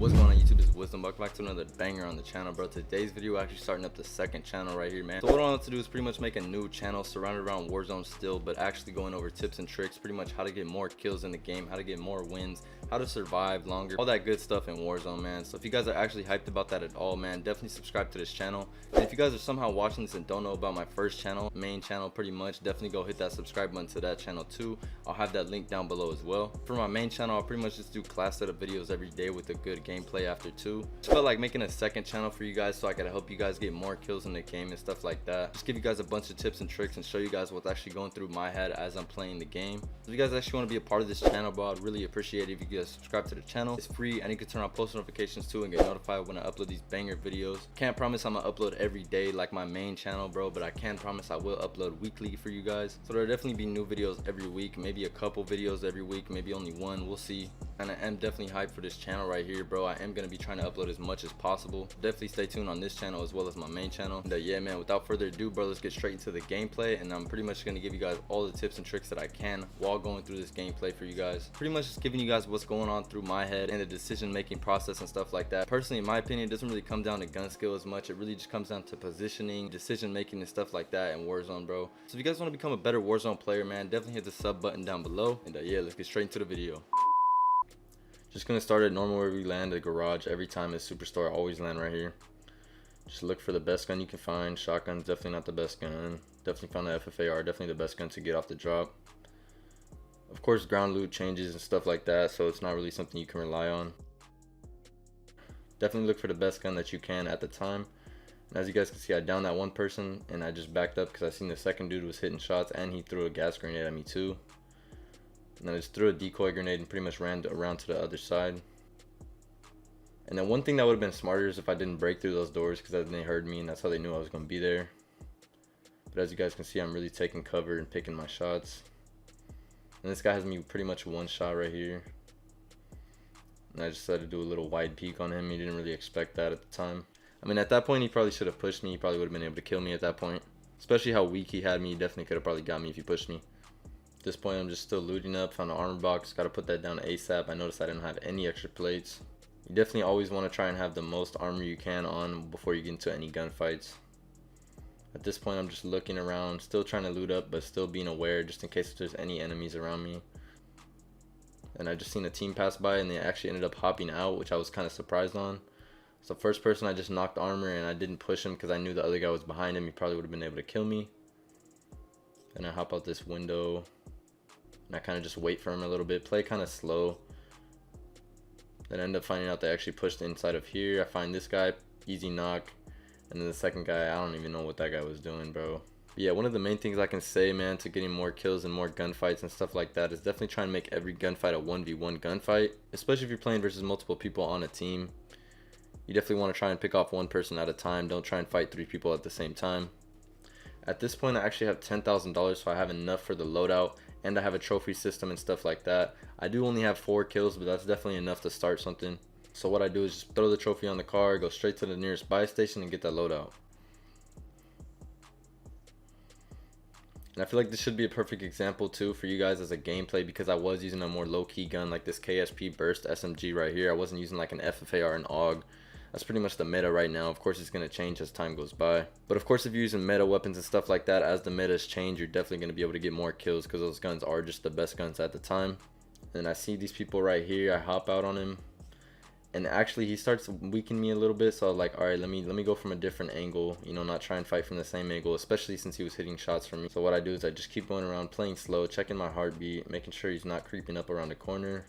What's going on YouTube? It's Wisdom. Welcome back to another banger on the channel, bro. Today's video, we're actually starting up the second channel right here, man. So what I want to do is pretty much make a new channel surrounded around Warzone still, but actually going over tips and tricks, pretty much how to get more kills in the game, how to get more wins, how to survive longer, all that good stuff in Warzone, man. So if you guys are actually hyped about that at all, man, definitely subscribe to this channel. And if you guys are somehow watching this and don't know about my first channel, main channel pretty much, definitely go hit that subscribe button to that channel too. I'll have that link down below as well. For my main channel, I'll pretty much just do class setup videos every day with a good gameplay after too. Just felt like making a second channel for you guys so I could help you guys get more kills in the game and stuff like that. Just give you guys a bunch of tips and tricks and show you guys what's actually going through my head as I'm playing the game. If you guys actually want to be a part of this channel, bro, I'd really appreciate it if you guys subscribe to the channel. It's free and you can turn on post notifications too and get notified when I upload these banger videos. Can't promise I'm gonna upload every day like my main channel, bro, but I can promise I will upload weekly for you guys. So there'll definitely be new videos every week, maybe a couple videos every week, maybe only one, we'll see. And I am definitely hyped for this channel right here, bro. I am gonna be trying to upload as much as possible. Definitely stay tuned on this channel as well as my main channel. And yeah, man, without further ado, bro, let's get straight into the gameplay. And I'm pretty much gonna give you guys all the tips and tricks that I can while going through this gameplay for you guys. Pretty much just giving you guys what's going on through my head and the decision making process and stuff like that. Personally, in my opinion, it doesn't really come down to gun skill as much. It really just comes down to positioning, decision making and stuff like that in Warzone, bro. So if you guys want to become a better Warzone player, man, definitely hit the sub button down below. And yeah, let's get straight into the video. Just gonna start at normal where we land, the garage. Every time it's Superstore, I always land right here. Just look for the best gun you can find. Shotgun's definitely not the best gun. Definitely found the FFAR, definitely the best gun to get off the drop. Of course, ground loot changes and stuff like that, so it's not really something you can rely on. Definitely look for the best gun that you can at the time. And as you guys can see, I downed that one person and I just backed up because I seen the second dude was hitting shots and he threw a gas grenade at me too. And I just threw a decoy grenade and pretty much ran around to the other side. And then one thing that would have been smarter is if I didn't break through those doors, because then they heard me and that's how they knew I was going to be there. But as you guys can see, I'm really taking cover and picking my shots. And this guy has me pretty much one shot right here. And I just decided to do a little wide peek on him. He didn't really expect that at the time. I mean, at that point, he probably should have pushed me. He probably would have been able to kill me at that point. Especially how weak he had me. He definitely could have probably got me if he pushed me. At this point, I'm just still looting up. Found an armor box. Got to put that down ASAP. I noticed I didn't have any extra plates. You definitely always want to try and have the most armor you can on before you get into any gunfights. At this point, I'm just looking around. Still trying to loot up, but still being aware just in case if there's any enemies around me. And I just seen a team pass by and they actually ended up hopping out, which I was kind of surprised on. So first person, I just knocked armor and I didn't push him because I knew the other guy was behind him. He probably would have been able to kill me. Then I hop out this window. And I kind of just wait for him a little bit, play kind of slow. Then I end up finding out they actually pushed inside of here. I find this guy, easy knock. And then the second guy, I don't even know what that guy was doing, bro. But yeah, one of the main things I can say, man, to getting more kills and more gunfights and stuff like that is definitely trying to make every gunfight a 1v1 gunfight. Especially if you're playing versus multiple people on a team. You definitely want to try and pick off one person at a time. Don't try and fight 3 people at the same time. At this point, I actually have $10,000, so I have enough for the loadout. And I have a trophy system and stuff like that. I do only have 4 kills, but that's definitely enough to start something. So what I do is just throw the trophy on the car, go straight to the nearest buy station and get that loadout. And I feel like this should be a perfect example too for you guys as a gameplay, because I was using a more low-key gun like this KSP Burst SMG right here. I wasn't using like an FFAR and AUG. That's pretty much the meta right now. Of course, it's going to change as time goes by. But of course, if you're using meta weapons and stuff like that, as the metas change, you're definitely going to be able to get more kills because those guns are just the best guns at the time. And I see these people right here. I hop out on him. And actually, he starts weakening me a little bit. So I'm like, all right, let me go from a different angle. You know, not try and fight from the same angle, especially since he was hitting shots from me. So what I do is I just keep going around, playing slow, checking my heartbeat, making sure he's not creeping up around the corner.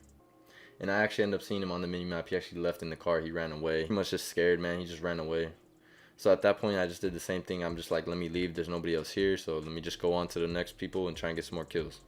And I actually end up seeing him on the mini-map. He actually left in the car. He ran away. He was just scared, man. He just ran away. So at that point, I just did the same thing. I'm just like, let me leave. There's nobody else here. So let me just go on to the next people and try and get some more kills.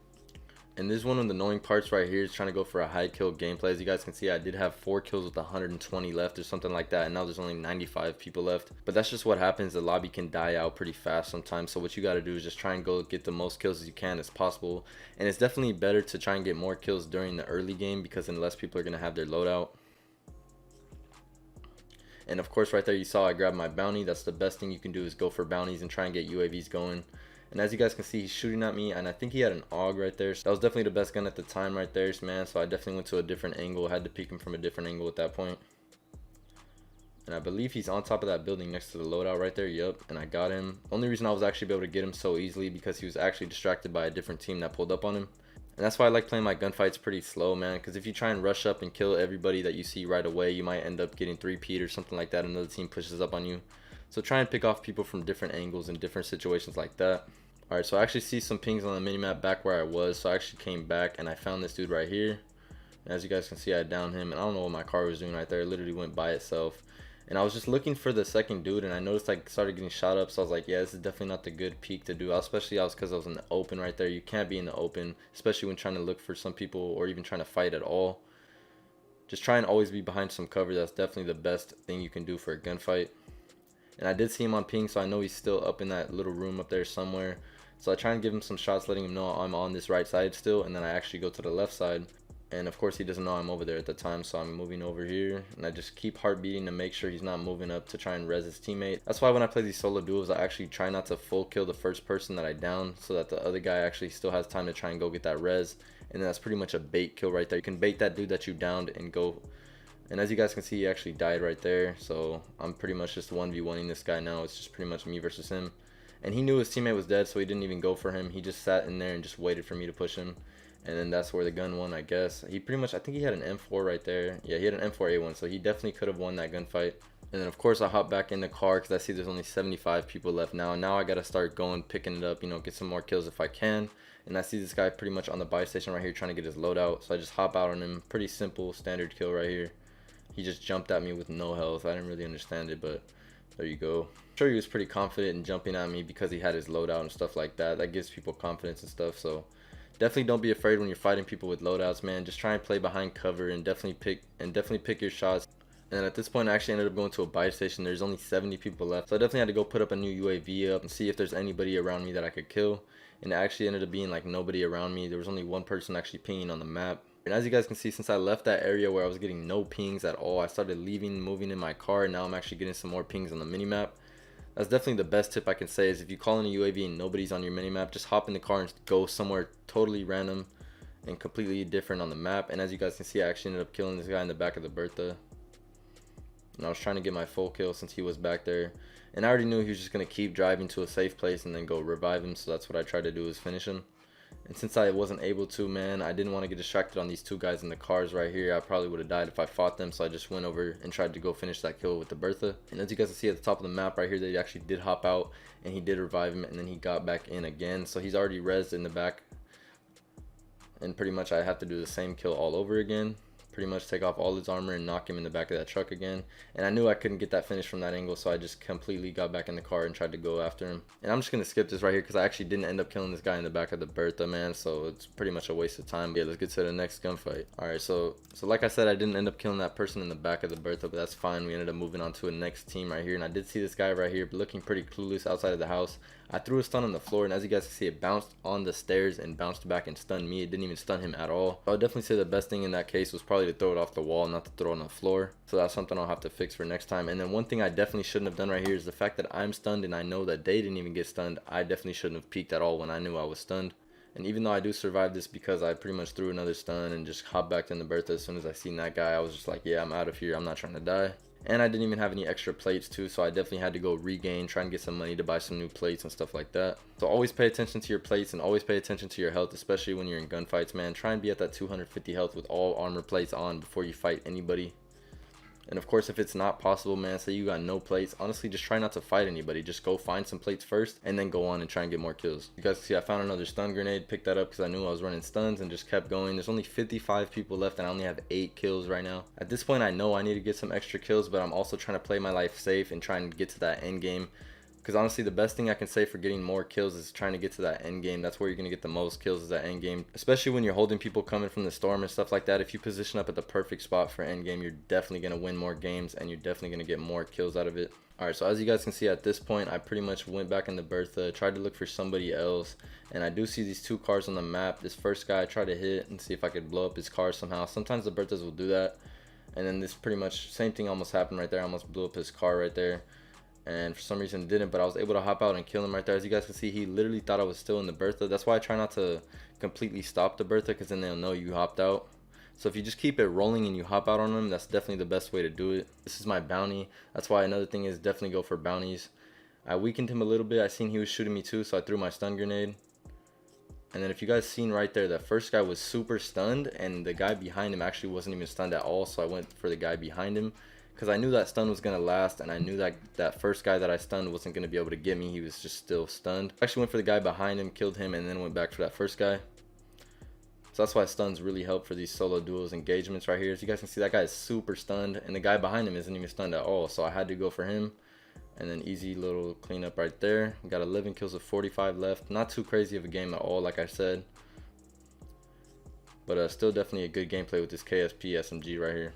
And this is one of the annoying parts right here is trying to go for a high kill gameplay. As you guys can see, I did have 4 kills with 120 left or something like that. And now there's only 95 people left. But that's just what happens. The lobby can die out pretty fast sometimes. So what you got to do is just try and go get the most kills as you can as possible. And it's definitely better to try and get more kills during the early game, because then less people are going to have their loadout. And of course, right there you saw I grabbed my bounty. That's the best thing you can do, is go for bounties and try and get UAVs going. And as you guys can see, he's shooting at me, and I think he had an AUG right there. So that was definitely the best gun at the time right there, man. So I definitely went to a different angle. I had to peek him from a different angle at that point. And I believe he's on top of that building next to the loadout right there. Yep, and I got him. Only reason I was actually able to get him so easily because he was actually distracted by a different team that pulled up on him. And that's why I like playing my gunfights pretty slow, man, because if you try and rush up and kill everybody that you see right away, you might end up getting 3-peat or something like that. Another team pushes up on you. So try and pick off people from different angles and different situations like that. Alright, so I actually see some pings on the minimap back where I was, so I actually came back and I found this dude right here. And as you guys can see, I downed him, and I don't know what my car was doing right there. It literally went by itself. And I was just looking for the second dude, and I noticed I started getting shot up, so I was like, yeah, this is definitely not the good peak to do. Especially because I was in the open right there. You can't be in the open, especially when trying to look for some people or even trying to fight at all. Just try and always be behind some cover. That's definitely the best thing you can do for a gunfight. And I did see him on ping, so I know he's still up in that little room up there somewhere. So I try and give him some shots, letting him know I'm on this right side still, and then I actually go to the left side. And of course he doesn't know I'm over there at the time, so I'm moving over here, and I just keep heart beating to make sure he's not moving up to try and res his teammate. That's why when I play these solo duos, I actually try not to full kill the first person that I down, so that the other guy actually still has time to try and go get that res. And then that's pretty much a bait kill right there. You can bait that dude that you downed and go. And as you guys can see, he actually died right there, so I'm pretty much just 1v1ing this guy now. It's just pretty much me versus him. And he knew his teammate was dead, so he didn't even go for him. He just sat in there and just waited for me to push him. And then that's where the gun won, I guess. He pretty much, I think he had an M4 right there. Yeah, he had an M4A1, so he definitely could have won that gunfight. And then, of course, I hop back in the car because I see there's only 75 people left now. And now I got to start going, picking it up, you know, get some more kills if I can. And I see this guy pretty much on the buy station right here trying to get his loadout. So I just hop out on him. Pretty simple, standard kill right here. He just jumped at me with no health. I didn't really understand it, but there you go. I'm sure he was pretty confident in jumping at me because he had his loadout and stuff like that. That gives people confidence and stuff, so definitely don't be afraid when you're fighting people with loadouts, man. Just try and play behind cover and definitely pick your shots. And at this point, I actually ended up going to a buy station. There's only 70 people left, so I definitely had to go put up a new UAV up and see if there's anybody around me that I could kill. And it actually ended up being like nobody around me. There was only one person actually pinging on the map. And as you guys can see, since I left that area where I was getting no pings at all, I started leaving, moving in my car, and now I'm actually getting some more pings on the minimap. That's definitely the best tip I can say, is if you call in a UAV and nobody's on your minimap, just hop in the car and go somewhere totally random and completely different on the map. And as you guys can see, I actually ended up killing this guy in the back of the Bertha. And I was trying to get my full kill since he was back there. And I already knew he was just going to keep driving to a safe place and then go revive him. So that's what I tried to do, is finish him. And since I wasn't able to, man, I didn't want to get distracted on these two guys in the cars right here. I probably would have died if I fought them, so I just went over and tried to go finish that kill with the Bertha. And as you guys can see at the top of the map right here, they actually did hop out, and he did revive him, and then he got back in again. So he's already rezzed in the back. And pretty much I have to do the same kill all over again. Pretty much take off all his armor and knock him in the back of that truck again. And I knew I couldn't get that finish from that angle, so I just completely got back in the car and tried to go after him. And I'm just going to skip this right here because I actually didn't end up killing this guy in the back of the Bertha, man, so it's pretty much a waste of time. But yeah, let's get to the next gunfight. Alright, so like I said, I didn't end up killing that person in the back of the Bertha, but that's fine. We ended up moving on to a next team right here, and I did see this guy right here looking pretty clueless outside of the house. I threw a stun on the floor, and as you guys can see, it bounced on the stairs and bounced back and stunned me. It didn't even stun him at all. I would definitely say the best thing in that case was probably to throw it off the wall, not to throw it on the floor. So that's something I'll have to fix for next time. And then one thing I definitely shouldn't have done right here is the fact that I'm stunned and I know that they didn't even get stunned. I definitely shouldn't have peeked at all when I knew I was stunned. And even though I do survive this because I pretty much threw another stun and just hopped back in the Bertha as soon as I seen that guy, I was just like, yeah, I'm out of here. I'm not trying to die. And I didn't even have any extra plates too, so I definitely had to go regain, try and get some money to buy some new plates and stuff like that. So always pay attention to your plates and always pay attention to your health, especially when you're in gunfights, man. Try and be at that 250 health with all armor plates on before you fight anybody. And of course, if it's not possible, man, say you got no plates, honestly, just try not to fight anybody. Just go find some plates first and then go on and try and get more kills. You guys can see I found another stun grenade, picked that up because I knew I was running stuns, and just kept going. There's only 55 people left and I only have 8 kills right now. At this point, I know I need to get some extra kills, but I'm also trying to play my life safe and trying to get to that end game. Because honestly, the best thing I can say for getting more kills is trying to get to that end game. That's where you're going to get the most kills, is that end game. Especially when you're holding people coming from the storm and stuff like that. If you position up at the perfect spot for end game, you're definitely going to win more games and you're definitely going to get more kills out of it. Alright, so as you guys can see at this point, I pretty much went back in the Bertha, tried to look for somebody else. And I do see these 2 cars on the map. This first guy I tried to hit and see if I could blow up his car somehow. Sometimes the Berthas will do that. And then this pretty much, same thing almost happened right there. I almost blew up his car right there. And for some reason it didn't, but I was able to hop out and kill him right there. As you guys can see, he literally thought I was still in the Bertha. That's why I try not to completely stop the Bertha, because then they'll know you hopped out. So if you just keep it rolling and you hop out on them, that's definitely the best way to do it. This is my bounty. That's why another thing is definitely go for bounties. I weakened him a little bit. I seen he was shooting me too, so I threw my stun grenade. And then if you guys seen right there, the first guy was super stunned and the guy behind him actually wasn't even stunned at all. So I went for the guy behind him because I knew that stun was going to last, and I knew that that first guy that I stunned wasn't going to be able to get me. He was just still stunned. I actually went for the guy behind him, killed him, and then went back for that first guy. So that's why stuns really help for these solo duos engagements right here. As you guys can see, that guy is super stunned and the guy behind him isn't even stunned at all. So I had to go for him. And then easy little cleanup right there. We got 11 kills with 45 left. Not too crazy of a game at all, like I said. But still definitely a good gameplay with this KSP SMG right here.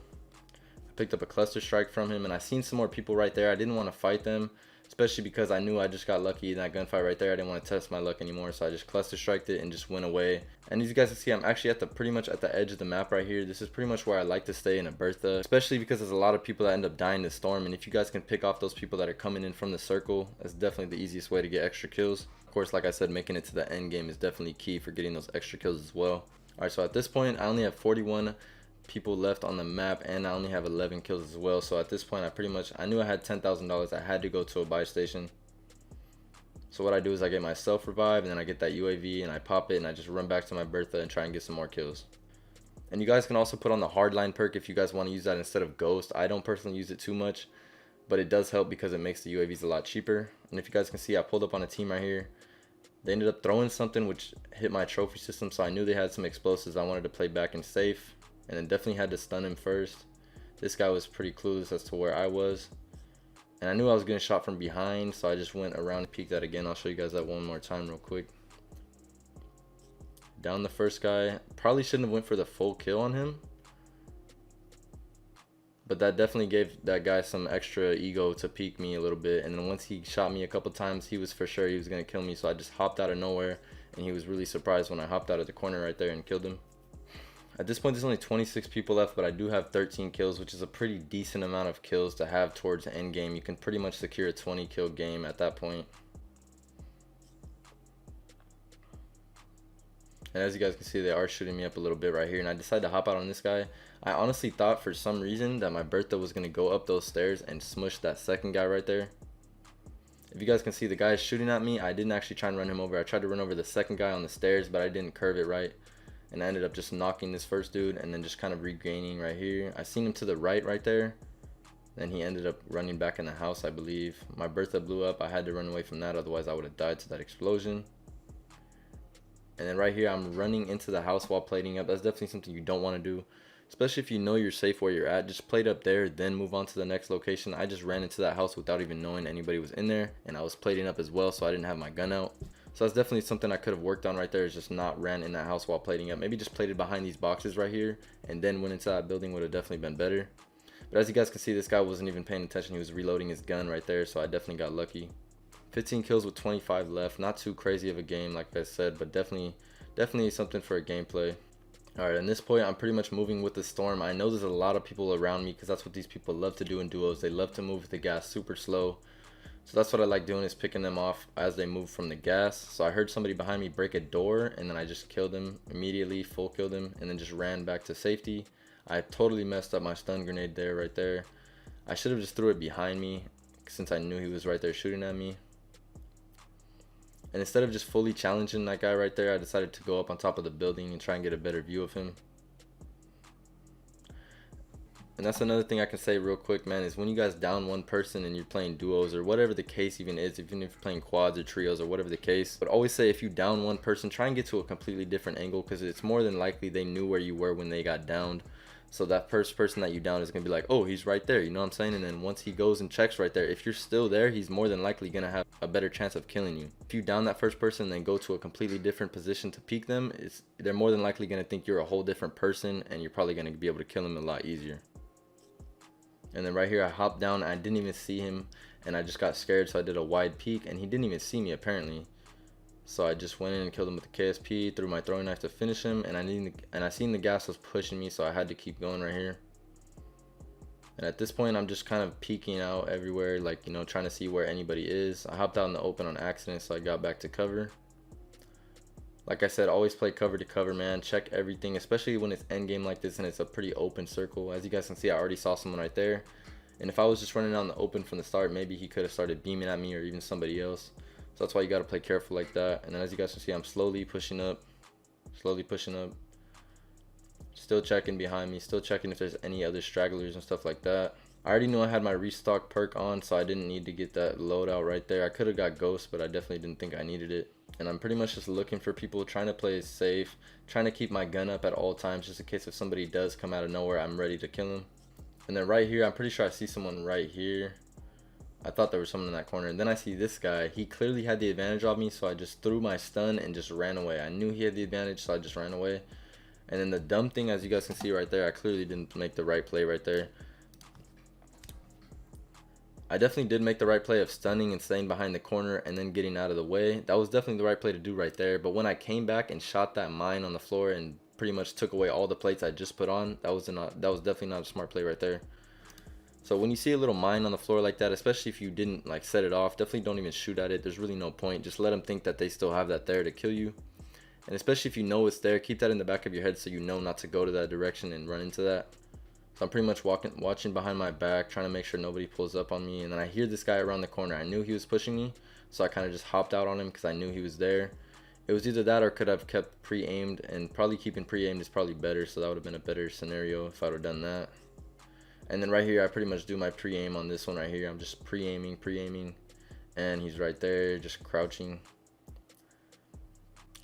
I picked up a cluster strike from him, and I seen some more people right there. I didn't want to fight them, especially because I knew I just got lucky in that gunfight right there. I didn't want to test my luck anymore, so I just cluster striked it and just went away. And as you guys can see, I'm actually at the pretty much at the edge of the map right here. This is pretty much where I like to stay in a Bertha, especially because there's a lot of people that end up dying to storm. And if you guys can pick off those people that are coming in from the circle, that's definitely the easiest way to get extra kills. Of course, like I said, making it to the end game is definitely key for getting those extra kills as well. Alright, so at this point, I only have 41 people left on the map, and I only have 11 kills as well. So at this point, I knew I had $10,000. I had to go to a buy station. So what I do is I get my self revive, and then I get that UAV and I pop it, and I just run back to my Bertha and try and get some more kills. And you guys can also put on the hardline perk if you guys want to use that instead of ghost. I don't personally use it too much, but it does help because it makes the UAVs a lot cheaper. And if you guys can see, I pulled up on a team right here. They ended up throwing something which hit my trophy system, so I knew they had some explosives. I wanted to play back and safe, and then definitely had to stun him first. This guy was pretty clueless as to where I was, and I knew I was getting shot from behind, so I just went around and peeked that again. I'll show you guys that one more time real quick. Down the first guy. Probably shouldn't have went for the full kill on him, but that definitely gave that guy some extra ego to peek me a little bit. And then once he shot me a couple times, he was for sure he was going to kill me. So I just hopped out of nowhere, and he was really surprised when I hopped out of the corner right there and killed him. At this point, there's only 26 people left, but I do have 13 kills, which is a pretty decent amount of kills to have towards the end game. You can pretty much secure a 20 kill game at that point. And as you guys can see, they are shooting me up a little bit right here, and I decided to hop out on this guy. I honestly thought for some reason that my Bertha was going to go up those stairs and smush that second guy right there. If you guys can see, the guy is shooting at me. I didn't actually try and run him over. I tried to run over the second guy on the stairs, but I didn't curve it right. And I ended up just knocking this first dude and then just kind of regaining right here. I seen him to the right there. Then he ended up running back in the house, I believe. My Bertha blew up. I had to run away from that, otherwise I would have died to that explosion. And then right here, I'm running into the house while plating up. That's definitely something you don't want to do, especially if you know you're safe where you're at. Just plate up there, then move on to the next location. I just ran into that house without even knowing anybody was in there, and I was plating up as well, so I didn't have my gun out. So that's definitely something I could have worked on right there, is just not ran in that house while plating up. Maybe just plated behind these boxes right here and then went into that building would have definitely been better. But as you guys can see, this guy wasn't even paying attention. He was reloading his gun right there, so I definitely got lucky. 15 kills with 25 left. Not too crazy of a game, like I said, but definitely something for a gameplay. Alright, at this point, I'm pretty much moving with the storm. I know there's a lot of people around me because that's what these people love to do in duos. They love to move with the gas super slow. So that's what I like doing, is picking them off as they move from the gas. So I heard somebody behind me break a door, and then I just killed him immediately, full killed him, and then just ran back to safety. I totally messed up my stun grenade there, right there. I should have just threw it behind me since I knew he was right there shooting at me. And instead of just fully challenging that guy right there, I decided to go up on top of the building and try and get a better view of him. And that's another thing I can say real quick, man, is when you guys down one person and you're playing duos or whatever the case even is, even if you're playing quads or trios or whatever the case, but always say if you down one person, try and get to a completely different angle, because it's more than likely they knew where you were when they got downed. So that first person that you down is going to be like, oh, he's right there, you know what I'm saying? And then once he goes and checks right there, if you're still there, he's more than likely going to have a better chance of killing you. If you down that first person and then go to a completely different position to peek them, they're more than likely going to think you're a whole different person, and you're probably going to be able to kill him a lot easier. And then right here, I hopped down, and I didn't even see him, and I just got scared, so I did a wide peek, and he didn't even see me apparently. So I just went in and killed him with the KSP, threw my throwing knife to finish him, and I seen the gas was pushing me, so I had to keep going right here. And at this point, I'm just kind of peeking out everywhere, like, you know, trying to see where anybody is. I hopped out in the open on accident, so I got back to cover. Like I said, always play cover to cover, man. Check everything, especially when it's end game like this and it's a pretty open circle. As you guys can see, I already saw someone right there. And if I was just running out in the open from the start, maybe he could have started beaming at me or even somebody else. So that's why you got to play careful like that. And then as you guys can see, I'm slowly pushing up. Slowly pushing up. Still checking behind me. Still checking if there's any other stragglers and stuff like that. I already knew I had my restock perk on, so I didn't need to get that loadout right there. I could have got ghost, but I definitely didn't think I needed it. And I'm pretty much just looking for people, trying to play it safe, trying to keep my gun up at all times, just in case if somebody does come out of nowhere, I'm ready to kill him. And then right here, I'm pretty sure I see someone right here. I thought there was someone in that corner. And then I see this guy. He clearly had the advantage of me, so I just threw my stun and just ran away. I knew he had the advantage, so I just ran away. And then the dumb thing, as you guys can see right there, I clearly didn't make the right play right there. I definitely did make the right play of stunning and staying behind the corner and then getting out of the way. That was definitely the right play to do right there. But when I came back and shot that mine on the floor and pretty much took away all the plates I just put on, that was definitely not a smart play right there. So when you see a little mine on the floor like that, especially if you didn't like set it off, definitely don't even shoot at it. There's really no point. Just let them think that they still have that there to kill you. And especially if you know it's there, keep that in the back of your head so you know not to go to that direction and run into that. So I'm pretty much watching behind my back, trying to make sure nobody pulls up on me. And then I hear this guy around the corner. I knew he was pushing me, so I kind of just hopped out on him because I knew he was there. It was either that or could have kept pre-aimed, and probably keeping pre-aimed is probably better, so that would have been a better scenario if I would have done that. And then right here, I pretty much do my pre-aim on this one right here. I'm just pre-aiming, and he's right there, just crouching.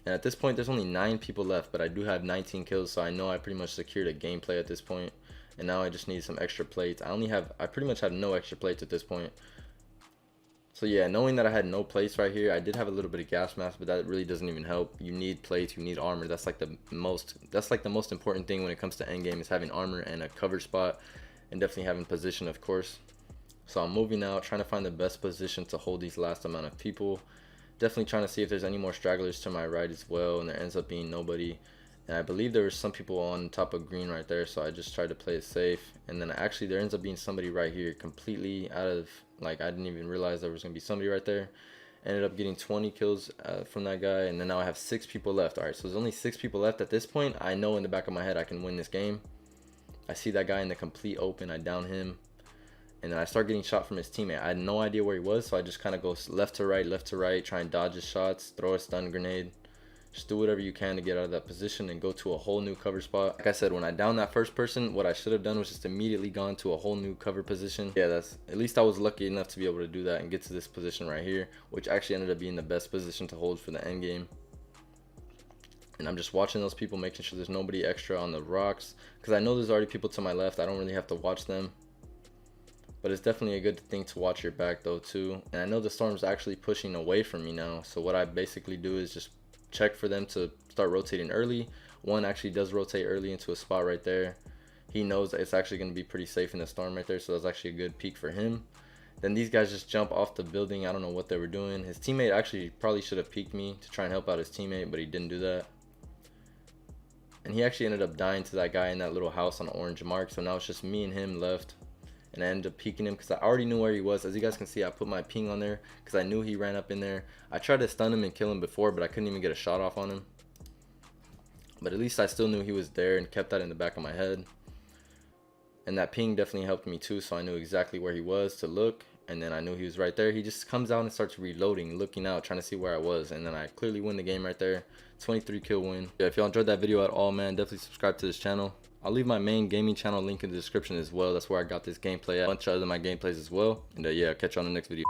And at this point, there's only 9 people left, but I do have 19 kills, so I know I pretty much secured a gameplay at this point. And now I just need some extra plates. I pretty much have no extra plates at this point. So yeah, knowing that I had no plates right here, I did have a little bit of gas mask, but that really doesn't even help. You need plates, you need armor. That's like the most important thing when it comes to endgame, is having armor and a cover spot, and definitely having position, of course. So I'm moving out, trying to find the best position to hold these last amount of people. Definitely trying to see if there's any more stragglers to my right as well, and there ends up being nobody. And I believe there were some people on top of green right there, so I just tried to play it safe. And then actually there ends up being somebody right here, completely out of, like, I didn't even realize there was going to be somebody right there. Ended up getting 20 kills from that guy, and then now I have 6 people left. Alright, so there's only 6 people left at this point. I know in the back of my head I can win this game. I see that guy in the complete open, I down him. And then I start getting shot from his teammate. I had no idea where he was, so I just kind of go left to right, try and dodge his shots, throw a stun grenade. Just do whatever you can to get out of that position and go to a whole new cover spot. Like I said, when I downed that first person, what I should have done was just immediately gone to a whole new cover position. Yeah, at least I was lucky enough to be able to do that and get to this position right here, which actually ended up being the best position to hold for the end game. And I'm just watching those people, making sure there's nobody extra on the rocks, because I know there's already people to my left. I don't really have to watch them. But it's definitely a good thing to watch your back though too. And I know the storm's actually pushing away from me now, so what I basically do is just check for them to start rotating early. One actually does rotate early into a spot right there. He knows that it's actually going to be pretty safe in the storm right there, so that's actually a good peek for him. Then these guys just jump off the building. I don't know what they were doing. His teammate actually probably should have peeked me to try and help out his teammate, but he didn't do that. And he actually ended up dying to that guy in that little house on the orange mark, so now it's just me and him left. And I ended up peeking him because I already knew where he was. As you guys can see, I put my ping on there because I knew he ran up in there. I tried to stun him and kill him before, but I couldn't even get a shot off on him. But at least I still knew he was there and kept that in the back of my head. And that ping definitely helped me too, so I knew exactly where he was to look. And then I knew he was right there. He just comes out and starts reloading, looking out, trying to see where I was. And then I clearly win the game right there. 23 kill win. Yeah, if y'all enjoyed that video at all, man, definitely subscribe to this channel. I'll leave my main gaming channel link in the description as well. That's where I got this gameplay at. A bunch of other my gameplays as well. And yeah, catch you on the next video.